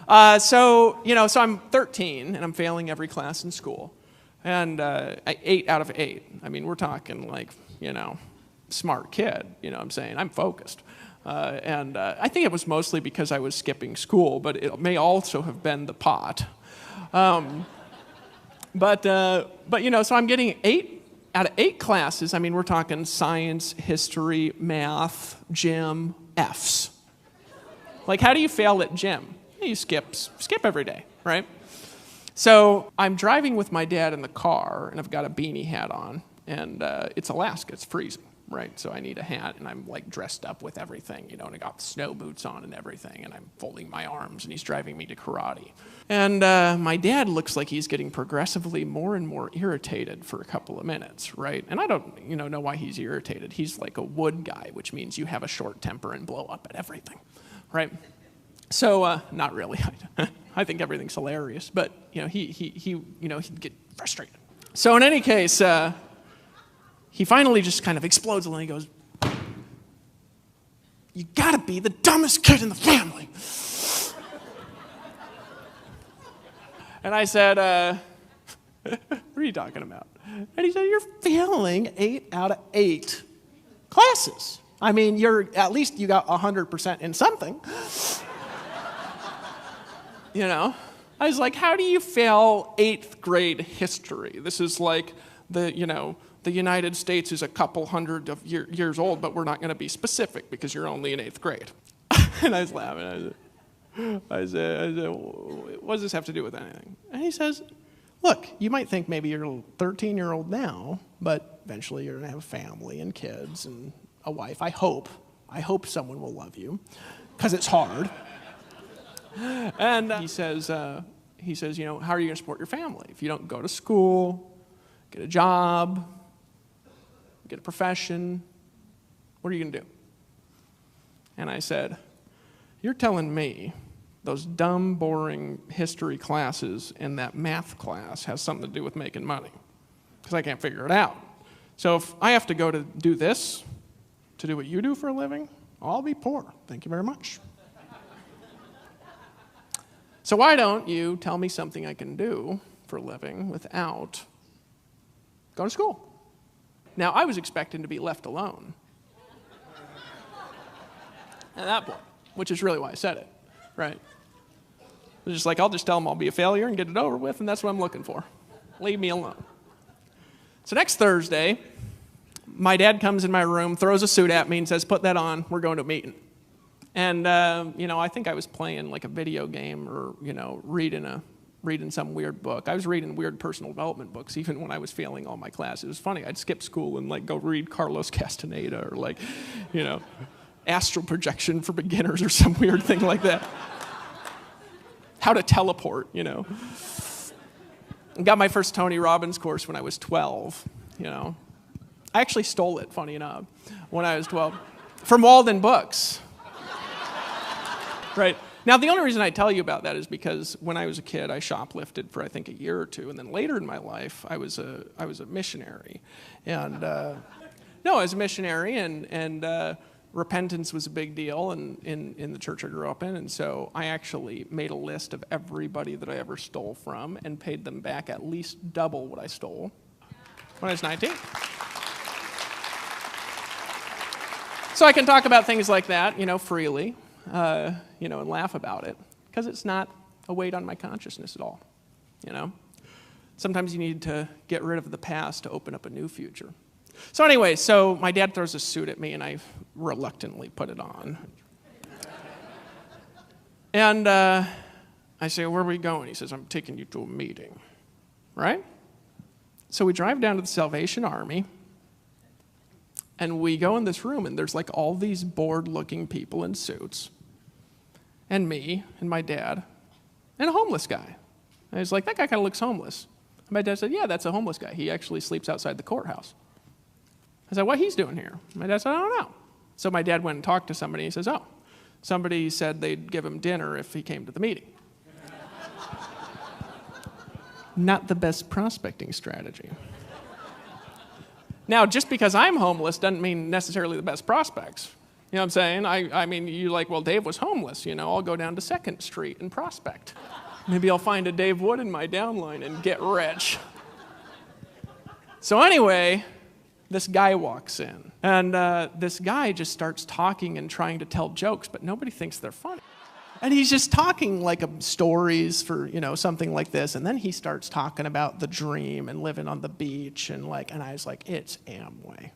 So I'm 13, and I'm failing every class in school. And 8 out of 8. I mean, we're talking like, smart kid, you know what I'm saying? I'm focused. And I think it was mostly because I was skipping school, but it may also have been the pot. But so I'm getting 8 out of 8 classes. I mean, we're talking science, history, math, gym, Fs. Like, how do you fail at gym? You skip every day, right? So I'm driving with my dad in the car, and I've got a beanie hat on, and it's Alaska, it's freezing, right? So I need a hat, and I'm like dressed up with everything, and I got the snow boots on and everything, and I'm folding my arms, and he's driving me to karate. And my dad looks like he's getting progressively more and more irritated for a couple of minutes, right? And I don't, know why he's irritated. He's like a Wood guy, which means you have a short temper and blow up at everything, right? So not really. I think everything's hilarious, but he'd get frustrated. So in any case, he finally just kind of explodes and he goes, "You gotta be the dumbest kid in the family." And I said, "What are you talking about?" And he said, "You're failing 8 out of 8 classes. I mean, at least you got 100% in something." I was like, how do you fail 8th grade history? This is like the United States is a couple hundred of years old, but we're not going to be specific because you're only in 8th grade. And I was laughing. I said, what does this have to do with anything? And he says, look, you might think maybe you're a 13-year-old now, but eventually you're going to have a family and kids and a wife. I hope someone will love you because it's hard. And he says, how are you going to support your family? If you don't go to school, get a job, get a profession, what are you going to do? And I said, you're telling me those dumb, boring history classes and that math class has something to do with making money, because I can't figure it out. So if I have to go to do this, to do what you do for a living, I'll be poor. Thank you very much. So why don't you tell me something I can do for a living without going to school? Now, I was expecting to be left alone at that point, which is really why I said it, right? It was just like, I'll just tell them I'll be a failure and get it over with, and that's what I'm looking for. Leave me alone. So next Thursday, my dad comes in my room, throws a suit at me, and says, put that on, we're going to a meeting. And, I think I was playing like a video game or, reading some weird book. I was reading weird personal development books even when I was failing all my classes. It was funny. I'd skip school and go read Carlos Castaneda or astral projection for beginners or some weird thing like that. How to teleport, I got my first Tony Robbins course when I was 12, I actually stole it, funny enough, when I was 12, from Walden Books. Right. Now, the only reason I tell you about that is because when I was a kid, I shoplifted for, I think, a year or two. And then later in my life, I was a missionary. And, I was a missionary, and repentance was a big deal in the church I grew up in. And so I actually made a list of everybody that I ever stole from and paid them back at least double what I stole when I was 19. So I can talk about things like that, freely. And laugh about it, because it's not a weight on my consciousness at all, Sometimes you need to get rid of the past to open up a new future. So anyway, my dad throws a suit at me, and I reluctantly put it on. And I say, where are we going? He says, I'm taking you to a meeting, right? So we drive down to the Salvation Army, and we go in this room, and there's like all these bored-looking people in suits, and me, and my dad, and a homeless guy. And he's like, that guy kind of looks homeless. And my dad said, yeah, that's a homeless guy. He actually sleeps outside the courthouse. I said, what he's doing here? My dad said, I don't know. So my dad went and talked to somebody. He says, oh, somebody said they'd give him dinner if he came to the meeting. Not the best prospecting strategy. Now, just because I'm homeless doesn't mean necessarily the best prospects, You know what I'm saying? I mean, you're like, well, Dave was homeless. I'll go down to 2nd Street and prospect. Maybe I'll find a Dave Wood in my downline and get rich. So anyway, this guy walks in. And this guy just starts talking and trying to tell jokes, but nobody thinks they're funny. And he's just talking like stories for, something like this. And then he starts talking about the dream and living on the beach. And I was like, it's Amway.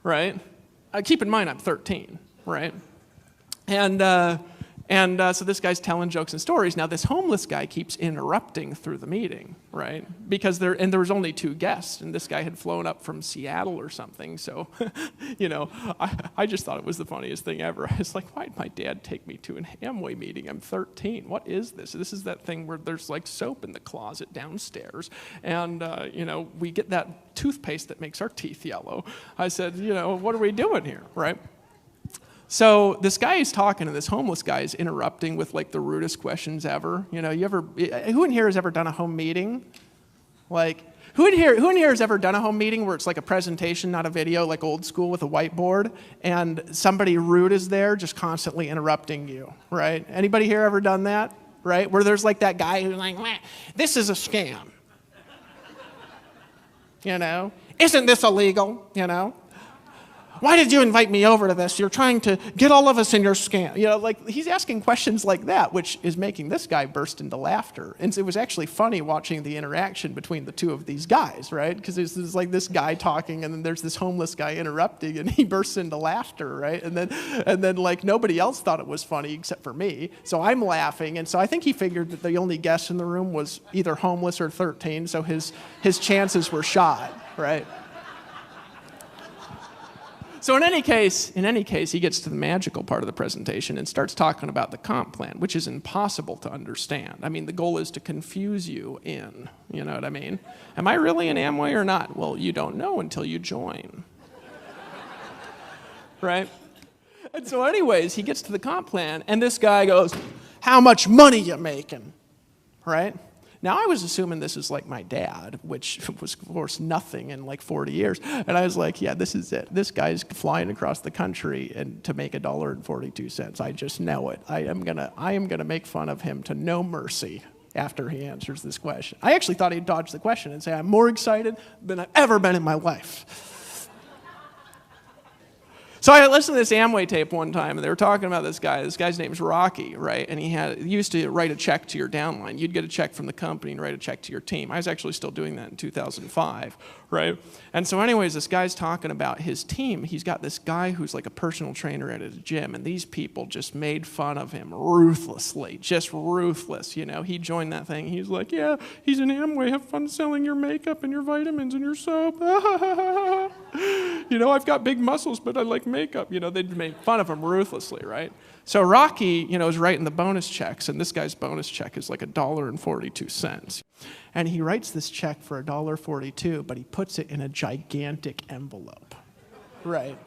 Right? Keep in mind, I'm 13, right? And so this guy's telling jokes and stories. Now, this homeless guy keeps interrupting through the meeting, right? Because there was only 2 guests, and this guy had flown up from Seattle or something. So, I just thought it was the funniest thing ever. I was like, why did my dad take me to an Amway meeting? I'm 13. What is this? This is that thing where there's like soap in the closet downstairs, and we get that toothpaste that makes our teeth yellow. I said, what are we doing here, right? So this guy is talking, and this homeless guy is interrupting with like the rudest questions ever. Who in here has ever done a home meeting? Who in here has ever done a home meeting where it's like a presentation, not a video, like old school with a whiteboard, and somebody rude is there just constantly interrupting you, right? Anybody here ever done that, right? Where there's like that guy who's like, this is a scam. Isn't this illegal, Why did you invite me over to this? You're trying to get all of us in your scam. He's asking questions like that, which is making this guy burst into laughter. And it was actually funny watching the interaction between the 2 of these guys, right? Because there's like this guy talking, and then there's this homeless guy interrupting, and he bursts into laughter, right? And then like nobody else thought it was funny except for me. So I'm laughing, and so I think he figured that the only guest in the room was either homeless or 13, so his chances were shot, right? So in any case, he gets to the magical part of the presentation and starts talking about the comp plan, which is impossible to understand. I mean, the goal is to confuse you in, you know what I mean? Am I really in Amway or not? Well, you don't know until you join. Right? And so anyways, he gets to the comp plan, and this guy goes, how much money you making? Right? Now, I was assuming this is like my dad, which was, of course, nothing in like 40 years. And I was like, yeah, this is it. This guy's flying across the country and to make $1.42. I just know it. I am gonna make fun of him to no mercy after he answers this question. I actually thought he'd dodge the question and say, I'm more excited than I've ever been in my life. So I listened to this Amway tape one time, and they were talking about this guy. This guy's name's Rocky, right? And he used to write a check to your downline. You'd get a check from the company and write a check to your team. I was actually still doing that in 2005, right? And so anyways, this guy's talking about his team. He's got this guy who's like a personal trainer at his gym, and these people just made fun of him ruthlessly, just ruthless, He joined that thing. He's like, yeah, he's in Amway. Have fun selling your makeup and your vitamins and your soap. I've got big muscles, but I like makeup. They'd make fun of him ruthlessly, right? So Rocky, is writing the bonus checks, and this guy's bonus check is like $1.42. And he writes this check for $1.42, but he puts it in a gigantic envelope, right?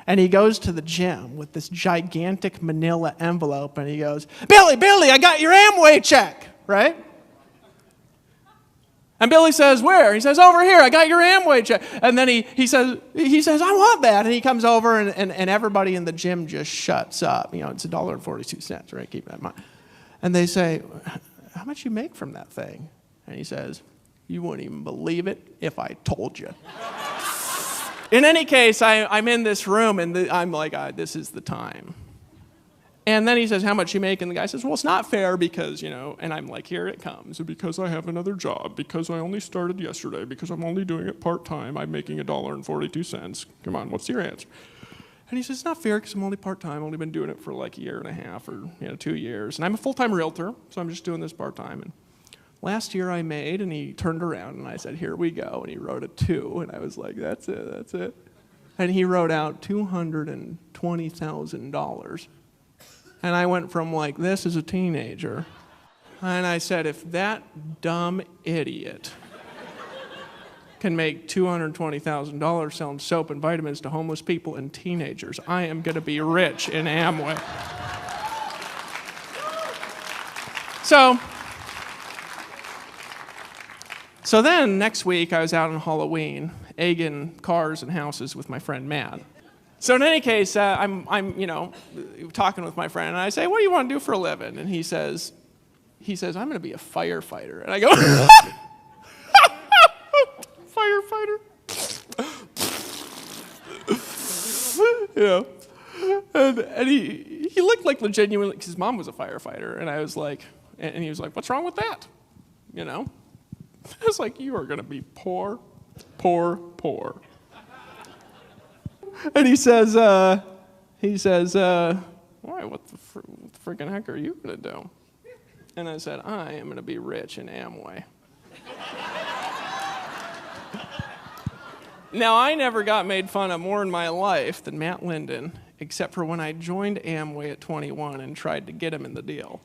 And he goes to the gym with this gigantic manila envelope, and he goes, Billy, I got your Amway check, right? And Billy says, where? He says, over here, I got your Amway check. And then he says, I want that. And he comes over, and everybody in the gym just shuts up. It's $1.42, right? Keep that in mind. And they say, how much you make from that thing? And he says, you wouldn't even believe it if I told you. In any case, I'm in this room, and I'm like, this is the time. And then he says, how much you make? And the guy says, well, it's not fair because, and I'm like, here it comes. Because I have another job, because I only started yesterday, because I'm only doing it part-time, I'm making $1.42. Come on, what's your answer? And he says, it's not fair because I'm only part-time. I've only been doing it for like a year and a half or 2 years. And I'm a full-time realtor, so I'm just doing this part-time. And last year I made, and he turned around, and I said, here we go. And he wrote a 2, and I was like, that's it. And he wrote out $220,000. And I went from like this as a teenager, and I said, if that dumb idiot can make $220,000 selling soap and vitamins to homeless people and teenagers, I am going to be rich in Amway. So then next week I was out on Halloween, egging cars and houses with my friend Matt. So in any case, I'm talking with my friend, and I say, "What do you want to do for a living?" And he says, "I'm going to be a firefighter." And I go, "Firefighter?" And he looked like genuinely, because his mom was a firefighter, and I was like, and he was like, "What's wrong with that?" I was like, "You are going to be poor, poor, poor." And he says, "Why? What the freaking heck are you going to do?" And I said, "I am going to be rich in Amway." Now, I never got made fun of more in my life than Matt Linden, except for when I joined Amway at 21 and tried to get him in the deal.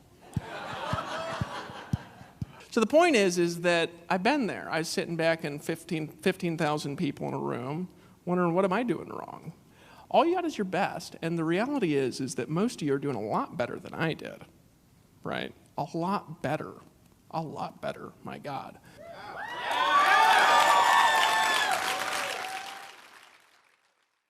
So the point is that I've been there. I was sitting back in 15,000 people in a room, wondering, what am I doing wrong? All you got is your best, and the reality is that most of you are doing a lot better than I did, right? A lot better, my God.